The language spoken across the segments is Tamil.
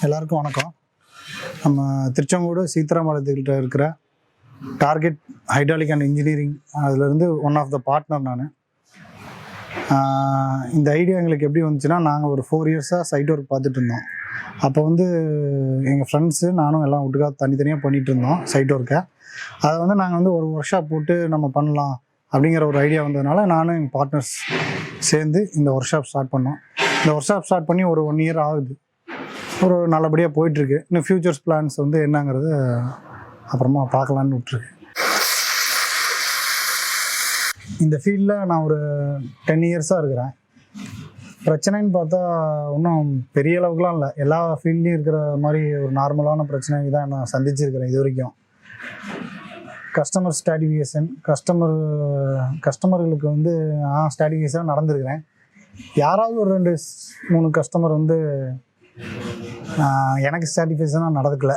எல்லாருக்கும் வணக்கம். நம்ம திருச்செங்கோடு சீத்தாராம்பாளையத்துக்கிட்ட இருக்கிற டார்கெட் ஹைட்ராலிக் அண்ட் இன்ஜினியரிங் அதுலேருந்து ஒன் ஆஃப் த பார்ட்னர் நான். இந்த ஐடியா எங்களுக்கு எப்படி வந்துச்சுன்னா, நாங்கள் ஒரு 4 இயர்ஸாக சைட் ஒர்க் பார்த்துட்டு இருந்தோம். அப்போ எங்கள் ஃப்ரெண்ட்ஸு நானும் எல்லாம் ஒட்டுக்காக தனித்தனியாக பண்ணிகிட்டு இருந்தோம் சைட் ஒர்க்கை. அதை நாங்கள் ஒரு ஒர்க் ஷாப் போட்டு நம்ம பண்ணலாம் அப்படிங்கிற ஒரு ஐடியா வந்ததுனால நானும் எங்கள் பார்ட்னர்ஸ் சேர்ந்து இந்த ஒர்க் ஷாப் ஸ்டார்ட் பண்ணோம். இந்த ஒர்க் ஷாப் ஸ்டார்ட் பண்ணி ஒரு 1 இயர் ஆகுது. ஒரு நல்லபடியாக போயிட்டுருக்கு. இன்னும் ஃப்யூச்சர்ஸ் பிளான்ஸ் என்னங்கிறது அப்புறமா பார்க்கலான்னு விட்டுருக்கு. இந்த ஃபீல்டில் நான் ஒரு 10 இயர்ஸாக இருக்கிறேன். பிரச்சனைன்னு பார்த்தா இன்னும் பெரிய அளவுக்குலாம் இல்லை. எல்லா ஃபீல்ட்லேயும் இருக்கிற மாதிரி ஒரு நார்மலான பிரச்சனை தான் நான் சந்திச்சிருக்கிறேன் இது வரைக்கும். Customer stratification, கஸ்டமர்களுக்கு stratification நடந்திருக்கிறேன். யாராவது ஒரு 2-3 கஸ்டமர் எனக்கு சாட்டிஸ்ஃபேக்ஷனாக நடக்கல.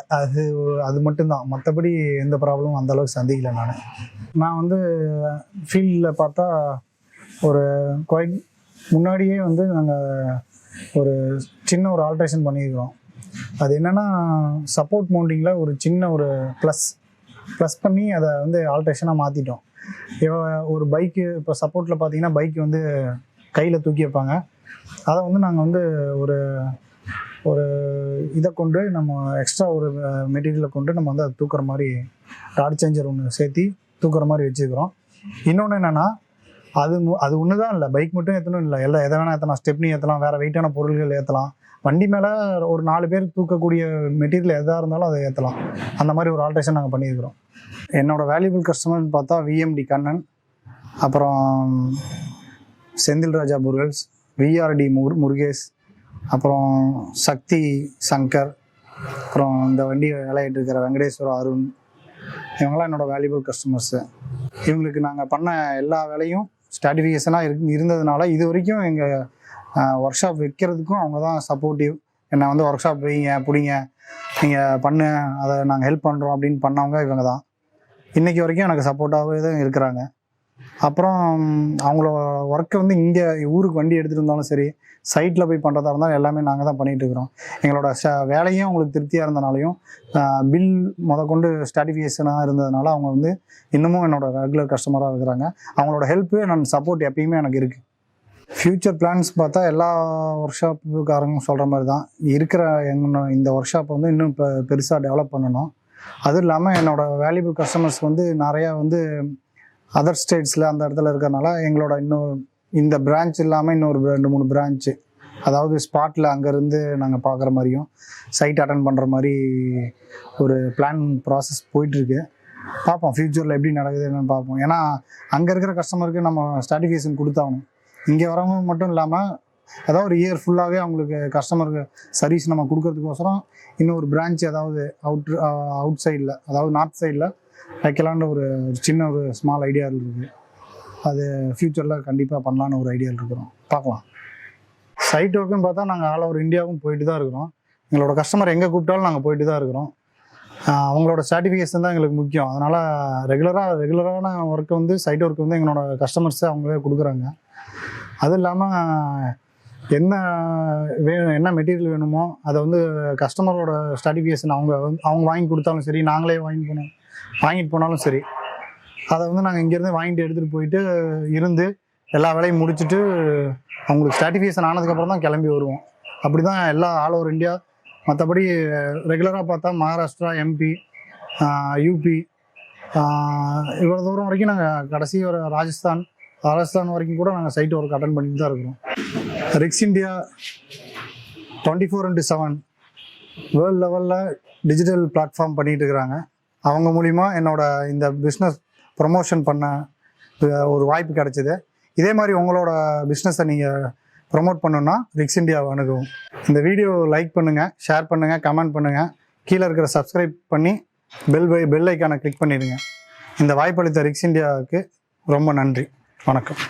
அது மட்டும்தான். மற்றபடி எந்த ப்ராப்ளமும் அந்தளவுக்கு சந்திக்கலை. நான் ஃபீல்டில் பார்த்தா ஒரு குவைட் முன்னாடியே நாங்கள் ஒரு சின்ன ஒரு ஆல்ட்ரேஷன் பண்ணியிருக்கிறோம். அது என்னென்னா, சப்போர்ட் மவுண்டிங்கில் ஒரு சின்ன ஒரு ப்ளஸ் பண்ணி அதை ஆல்ட்ரேஷனாக மாற்றிட்டோம். ஒரு பைக்கு இப்போ சப்போர்ட்டில் பார்த்தீங்கன்னா பைக்கு கையில் தூக்கி வைப்பாங்க. அதை நாங்கள் ஒரு இதை கொண்டு நம்ம எக்ஸ்ட்ரா ஒரு மெட்டீரியலை கொண்டு நம்ம அதை தூக்குற மாதிரி ராட் சேஞ்சர் ஒன்று சேர்த்தி தூக்குற மாதிரி வச்சுக்கிறோம். இன்னொன்று என்னென்னா, அது ஒன்று தான் இல்லை, பைக் மட்டும் ஏற்றணும் இல்லை, எல்லாம் எதை வேணால் ஏற்றலாம். ஸ்டெப்னி ஏற்றலாம், வேறு வெயிட்டான பொருள்கள் ஏற்றலாம். வண்டி மேலே ஒரு 4 பேர் தூக்கக்கூடிய மெட்டீரியல் எதாக இருந்தாலும் அதை ஏற்றலாம். அந்த மாதிரி ஒரு ஆல்ட்ரேஷன் நாங்கள் பண்ணியிருக்கிறோம். என்னோடய வேல்யூபிள் கஸ்டமர்னு பார்த்தா விஎம்டி கண்ணன், அப்புறம் செந்தில் ராஜா முருகல்ஸ், விஆர்டி முருகேஷ், அப்புறம் சக்தி சங்கர், அப்புறம் இந்த வண்டி விளையாட்டு இருக்கிற வெங்கடேஸ்வர அருண், இவங்களாம் என்னோடய வேல்யூபிள் கஸ்டமர்ஸு. இவங்களுக்கு நாங்கள் பண்ண எல்லா வேலையும் ஸ்டாட்டிஃபிகேஷனாக இருந்ததுனால இது வரைக்கும் எங்கள் ஒர்க் ஷாப் வைக்கிறதுக்கும் அவங்க தான் சப்போர்ட்டிவ். என்னை ஒர்க் ஷாப் வைங்க, பிடிங்க, நீங்கள் பண்ணு, அதை நாங்கள் ஹெல்ப் பண்ணுறோம் அப்படின்னு பண்ணவங்க இவங்க தான். இன்றைக்கி வரைக்கும் எனக்கு சப்போர்ட்டாகவே தான் இருக்கிறாங்க. அப்புறம் அவங்களோட ஒர்க்கை இங்கே ஊருக்கு வண்டி எடுத்துகிட்டு இருந்தாலும் சரி, சைட்டில் போய் பண்ணுறதா இருந்தாலும் எல்லாமே நாங்கள் தான் பண்ணிகிட்டு இருக்கிறோம். எங்களோட வேலையும் அவங்களுக்கு திருப்தியாக இருந்தனாலையும் பில் கொண்டு ஸ்டாட்டிஃபிகேஷனாக இருந்ததுனால அவங்க இன்னமும் என்னோடய ரெகுலர் கஸ்டமராக இருக்கிறாங்க. அவங்களோட ஹெல்ப்பு சப்போர்ட் எப்பயுமே எனக்கு இருக்குது. ஃப்யூச்சர் பிளான்ஸ் பார்த்தா எல்லா ஒர்க் ஷாப்புக்காரங்களும் சொல்கிற மாதிரி தான் இருக்கிற இந்த ஒர்க் ஷாப்பை இன்னும் பெருசாக டெவலப் பண்ணணும். அதுவும் இல்லாமல் என்னோடய வேல்யூபிள் கஸ்டமர்ஸ் நிறையா அதர் ஸ்டேட்ஸில் அந்த இடத்துல இருக்கிறனால எங்களோட இந்த பிரான்ச் இல்லாமல் இன்னொரு 2-3 பிரான்ச்சு, அதாவது ஸ்பாட்டில் அங்கேருந்து நாங்கள் பார்க்குற மாதிரியும் சைட் அட்டன் பண்ணுற மாதிரி ஒரு பிளான் ப்ராசஸ் போயிட்டுருக்கு. பார்ப்போம் ஃப்யூச்சரில் எப்படி நடக்குது என்னன்னு பார்ப்போம். ஏன்னா அங்கே இருக்கிற கஸ்டமருக்கு நம்ம ஸ்டாட்டிஃபிகேஷன் கொடுத்தாகணும். இங்கே வரவங்க மட்டும் இல்லாமல் அதாவது ஒரு இயர் ஃபுல்லாகவே அவங்களுக்கு கஸ்டமருக்கு சர்வீஸ் நம்ம கொடுக்கறதுக்கோசரம் இன்னொரு பிரான்ச் ஏதாவது அவுட் சைடில், அதாவது நார்த் சைடில் வைக்கலான்னு ஒரு சின்ன ஒரு ஸ்மால் ஐடியா இருக்குது. அது ஃப்யூச்சரில் கண்டிப்பாக பண்ணலான்னு ஒரு ஐடியா இருக்கிறோம். பார்க்கலாம். சைட் ஒர்க்குன்னு பார்த்தா நாங்கள் ஆல் ஓவர் இந்தியாவும் போயிட்டு தான் இருக்கிறோம். எங்களோட கஸ்டமர் எங்கே கூப்பிட்டாலும் நாங்கள் போயிட்டு தான் இருக்கிறோம். அவங்களோட சர்டிஃபிகேஷன் தான் எங்களுக்கு முக்கியம். அதனால் ரெகுலரான ஒர்க்கு சைட் ஒர்க்கு எங்களோட கஸ்டமர்ஸை அவங்களே கொடுக்குறாங்க. அதுவும் இல்லாமல் என்ன மெட்டீரியல் வேணுமோ அதை கஸ்டமரோட சர்டிஃபிகேஷன் அவங்க வாங்கி கொடுத்தாலும் சரி, நாங்களே வாங்கிட்டு போனாலும் சரி, அதை நாங்கள் இங்கேருந்து வாங்கிட்டு எடுத்துகிட்டு போயிட்டு இருந்து எல்லா வேலையும் முடிச்சுட்டு அவங்களுக்கு ஸ்டாட்டிஃபிகேஷன் ஆனதுக்கப்புறம் தான் கிளம்பி வருவோம். அப்படி தான் எல்லா ஆல் ஓவர் இந்தியா. மற்றபடி ரெகுலராக பார்த்தா மகாராஷ்டிரா, எம்பி, யூபி, இவ்வளோ தூரம் வரைக்கும் நாங்கள் கடைசி ஒரு ராஜஸ்தான் வரைக்கும் கூட நாங்கள் சைட் ஒர்க் அட்டன் பண்ணிட்டு தான் இருக்கிறோம். ரிக்ஸ் இந்தியா 24/7 வேர்ல்டு லெவலில் டிஜிட்டல் பிளாட்ஃபார்ம் பண்ணிகிட்டு இருக்கிறாங்க. அவங்க மூலிமா என்னோட இந்த பிஸ்னஸ் ப்ரொமோஷன் பண்ண ஒரு வாய்ப்பு கிடச்சிது. இதே மாதிரி உங்களோட பிஸ்னஸை நீங்கள் ப்ரொமோட் பண்ணணுன்னா ரிக்ஸ் இந்தியாவை அணுகவும். இந்த வீடியோ லைக் பண்ணுங்கள், ஷேர் பண்ணுங்கள், கமெண்ட் பண்ணுங்கள். கீழே இருக்கிற சப்ஸ்கிரைப் பண்ணி பெல் ஐக்கானை கிளிக் பண்ணிடுங்க. இந்த வாய்ப்பளித்த ரிக்ஸ் இந்தியாவுக்கு ரொம்ப நன்றி. வணக்கம்.